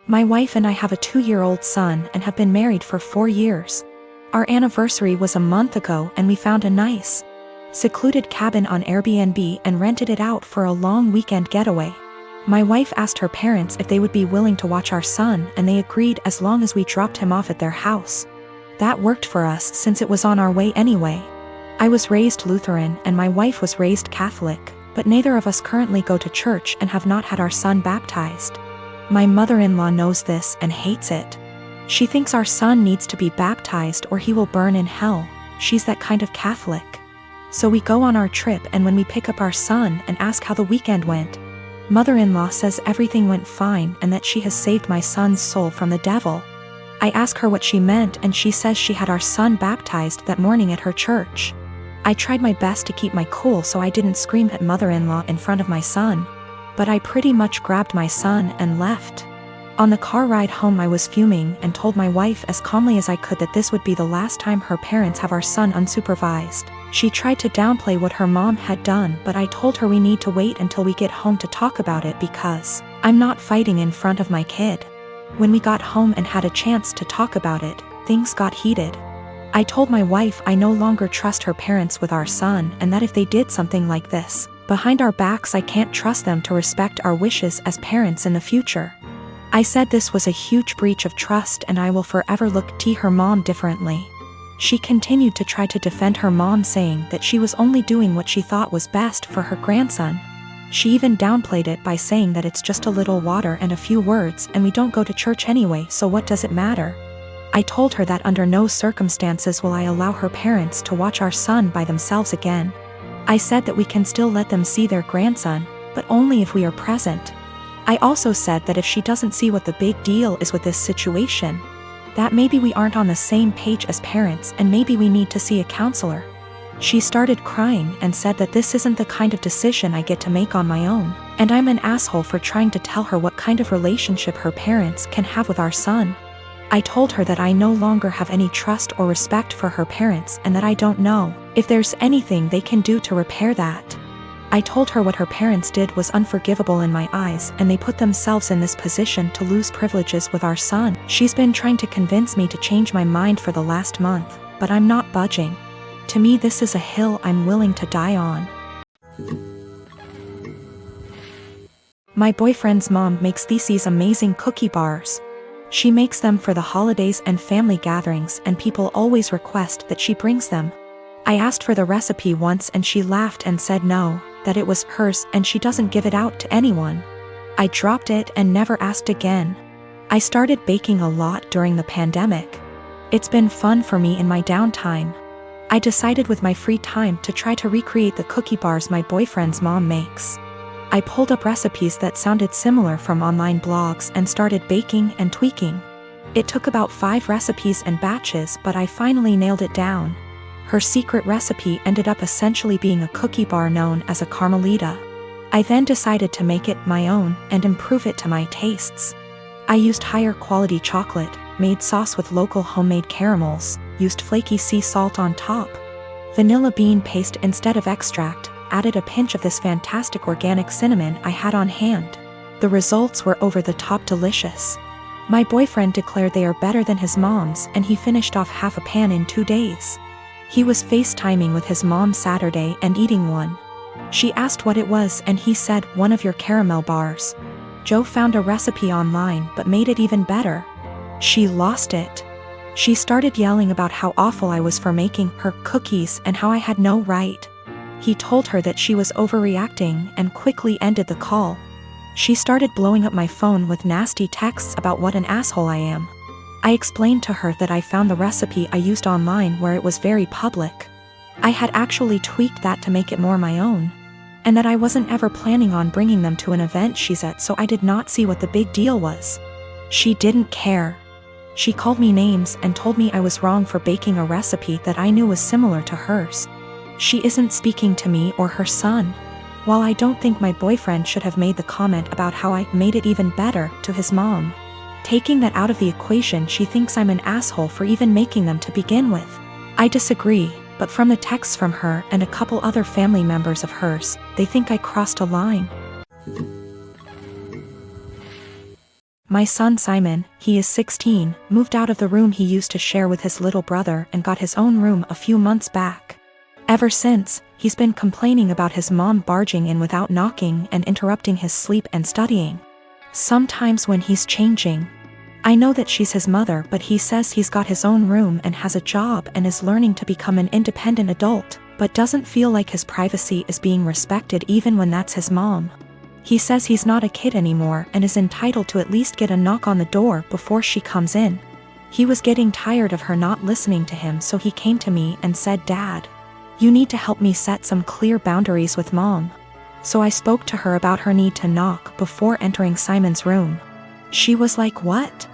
My wife and I have a 2-year-old son and have been married for 4 years. Our anniversary was a month ago and we found a nice, secluded cabin on Airbnb and rented it out for a long weekend getaway. My wife asked her parents if they would be willing to watch our son, and they agreed as long as we dropped him off at their house. That worked for us since it was on our way anyway. I was raised Lutheran and my wife was raised Catholic, but neither of us currently go to church and have not had our son baptized. My mother-in-law knows this and hates it. She thinks our son needs to be baptized or he will burn in hell. She's that kind of Catholic. So we go on our trip, and when we pick up our son and ask how the weekend went, mother-in-law says everything went fine and that she has saved my son's soul from the devil. I ask her what she meant and she says she had our son baptized that morning at her church. I tried my best to keep my cool so I didn't scream at mother-in-law in front of my son, but I pretty much grabbed my son and left. On the car ride home I was fuming and told my wife as calmly as I could that this would be the last time her parents have our son unsupervised. She tried to downplay what her mom had done, but I told her we need to wait until we get home to talk about it because I'm not fighting in front of my kid. When we got home and had a chance to talk about it, things got heated. I told my wife I no longer trust her parents with our son, and that if they did something like this behind our backs, I can't trust them to respect our wishes as parents in the future. I said this was a huge breach of trust and I will forever look at her mom differently. She continued to try to defend her mom, saying that she was only doing what she thought was best for her grandson. She even downplayed it by saying that it's just a little water and a few words and we don't go to church anyway, so what does it matter? I told her that under no circumstances will I allow her parents to watch our son by themselves again. I said that we can still let them see their grandson, but only if we are present. I also said that if she doesn't see what the big deal is with this situation, that maybe we aren't on the same page as parents and maybe we need to see a counselor. She started crying and said that this isn't the kind of decision I get to make on my own, and I'm an asshole for trying to tell her what kind of relationship her parents can have with our son. I told her that I no longer have any trust or respect for her parents and that I don't know if there's anything they can do to repair that. I told her what her parents did was unforgivable in my eyes and they put themselves in this position to lose privileges with our son. She's been trying to convince me to change my mind for the last month, but I'm not budging. To me, this is a hill I'm willing to die on. My boyfriend's mom makes these amazing cookie bars. She makes them for the holidays and family gatherings and people always request that she brings them. I asked for the recipe once and she laughed and said no, that it was hers and she doesn't give it out to anyone. I dropped it and never asked again. I started baking a lot during the pandemic. It's been fun for me in my downtime. I decided with my free time to try to recreate the cookie bars my boyfriend's mom makes. I pulled up recipes that sounded similar from online blogs and started baking and tweaking. It took about 5 recipes and batches, but I finally nailed it down. Her secret recipe ended up essentially being a cookie bar known as a Carmelita. I then decided to make it my own and improve it to my tastes. I used higher quality chocolate, made sauce with local homemade caramels, used flaky sea salt on top, vanilla bean paste instead of extract, added a pinch of this fantastic organic cinnamon I had on hand. The results were over the top delicious. My boyfriend declared they are better than his mom's and he finished off half a pan in 2 days. He was FaceTiming with his mom Saturday and eating one. She asked what it was and he said, "One of your caramel bars." Joe found a recipe online but made it even better. She lost it. She started yelling about how awful I was for making her cookies and how I had no right. He told her that she was overreacting and quickly ended the call. She started blowing up my phone with nasty texts about what an asshole I am. I explained to her that I found the recipe I used online where it was very public. I had actually tweaked that to make it more my own, and that I wasn't ever planning on bringing them to an event she's at, so I did not see what the big deal was. She didn't care. She called me names and told me I was wrong for baking a recipe that I knew was similar to hers. She isn't speaking to me or her son. While I don't think my boyfriend should have made the comment about how I made it even better to his mom, taking that out of the equation, she thinks I'm an asshole for even making them to begin with. I disagree, but from the texts from her and a couple other family members of hers, they think I crossed a line. My son Simon, he is 16, moved out of the room he used to share with his little brother and got his own room a few months back. Ever since, he's been complaining about his mom barging in without knocking and interrupting his sleep and studying. Sometimes when he's changing. I know that she's his mother, but he says he's got his own room and has a job and is learning to become an independent adult, but doesn't feel like his privacy is being respected even when that's his mom. He says he's not a kid anymore and is entitled to at least get a knock on the door before she comes in. He was getting tired of her not listening to him, so he came to me and said, "Dad, you need to help me set some clear boundaries with Mom." So I spoke to her about her need to knock before entering Simon's room. She was like, "What?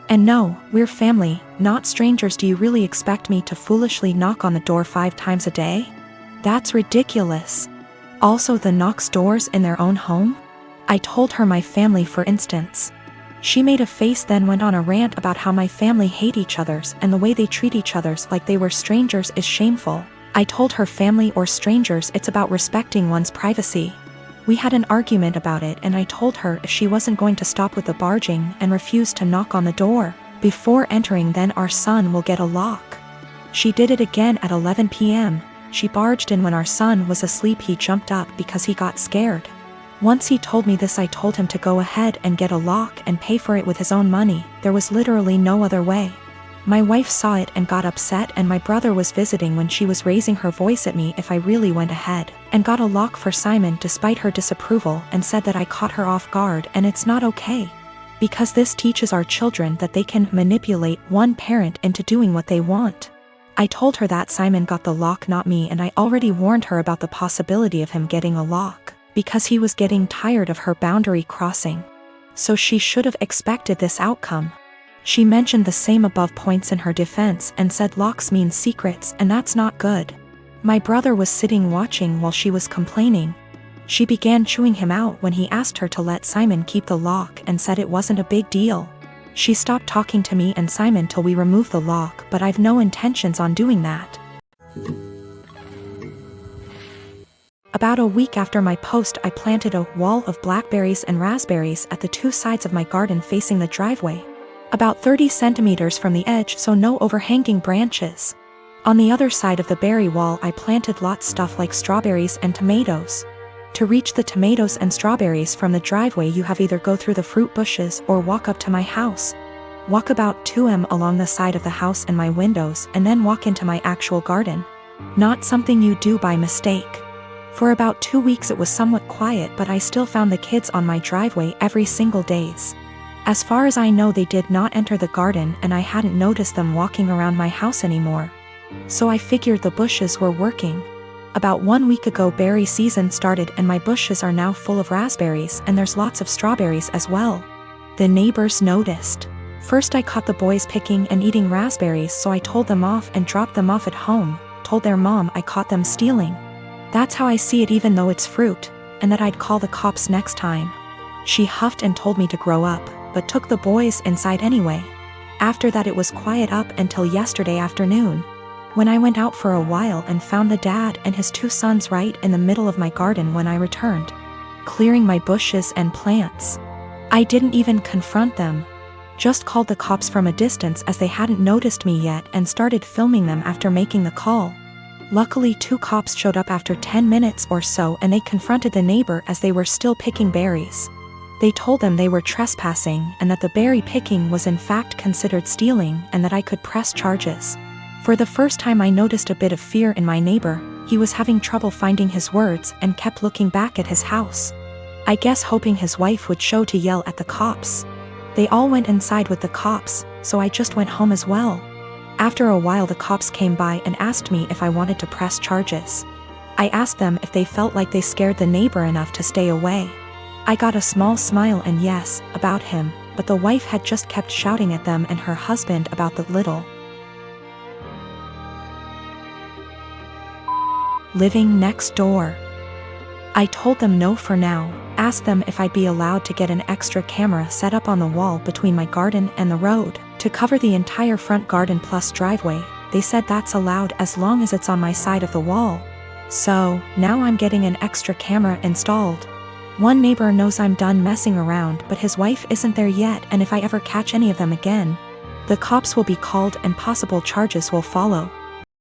And no, we're family, not strangers. Do you really expect me to foolishly knock on the door 5 times a day? That's ridiculous. Also, the knocks doors in their own home?" I told her my family, for instance. She made a face, then went on a rant about how my family hate each other's and the way they treat each other's like they were strangers is shameful. I told her family or strangers, it's about respecting one's privacy. We had an argument about it and I told her if she wasn't going to stop with the barging and refuse to knock on the door before entering, then our son will get a lock. She did it again at 11 p.m. She barged in when our son was asleep. He jumped up because he got scared. Once he told me this, I told him to go ahead and get a lock and pay for it with his own money. There was literally no other way. My wife saw it and got upset, and my brother was visiting when she was raising her voice at me if I really went ahead and got a lock for Simon despite her disapproval, and said that I caught her off guard and it's not okay. Because this teaches our children that they can manipulate one parent into doing what they want. I told her that Simon got the lock, not me, and I already warned her about the possibility of him getting a lock because he was getting tired of her boundary crossing. So she should have expected this outcome. She mentioned the same above points in her defense and said locks mean secrets, and that's not good. My brother was sitting watching while she was complaining. She began chewing him out when he asked her to let Simon keep the lock and said it wasn't a big deal. She stopped talking to me and Simon till we removed the lock, but I've no intentions on doing that. About a week after my post, I planted a wall of blackberries and raspberries at the 2 sides of my garden facing the driveway, about 30 centimeters from the edge, so no overhanging branches. On the other side of the berry wall, I planted lots stuff like strawberries and tomatoes. To reach the tomatoes and strawberries from the driveway, you have either go through the fruit bushes or walk up to my house. Walk about 2 m along the side of the house and my windows, and then walk into my actual garden. Not something you do by mistake. For about 2 weeks it was somewhat quiet, but I still found the kids on my driveway every single days. As far as I know, they did not enter the garden, and I hadn't noticed them walking around my house anymore. So I figured the bushes were working. About 1 week ago, berry season started and my bushes are now full of raspberries, and there's lots of strawberries as well. The neighbors noticed. First I caught the boys picking and eating raspberries, so I told them off and dropped them off at home, told their mom I caught them stealing. That's how I see it, even though it's fruit, and that I'd call the cops next time. She huffed and told me to grow up, but took the boys inside anyway. After that it was quiet up until yesterday afternoon, when I went out for a while and found the dad and his 2 sons right in the middle of my garden when I returned, clearing my bushes and plants. I didn't even confront them, just called the cops from a distance as they hadn't noticed me yet, and started filming them after making the call. Luckily 2 cops showed up after 10 minutes or so, and they confronted the neighbor as they were still picking berries. They told them they were trespassing and that the berry picking was in fact considered stealing, and that I could press charges. For the first time I noticed a bit of fear in my neighbor. He was having trouble finding his words and kept looking back at his house. I guess hoping his wife would show to yell at the cops. They all went inside with the cops, so I just went home as well. After a while the cops came by and asked me if I wanted to press charges. I asked them if they felt like they scared the neighbor enough to stay away. I got a small smile and yes, about him, but the wife had just kept shouting at them and her husband about the little living next door. I told them no for now, asked them if I'd be allowed to get an extra camera set up on the wall between my garden and the road, to cover the entire front garden plus driveway. They said that's allowed as long as it's on my side of the wall. So, now I'm getting an extra camera installed. One neighbor knows I'm done messing around, but his wife isn't there yet, and if I ever catch any of them again, the cops will be called and possible charges will follow.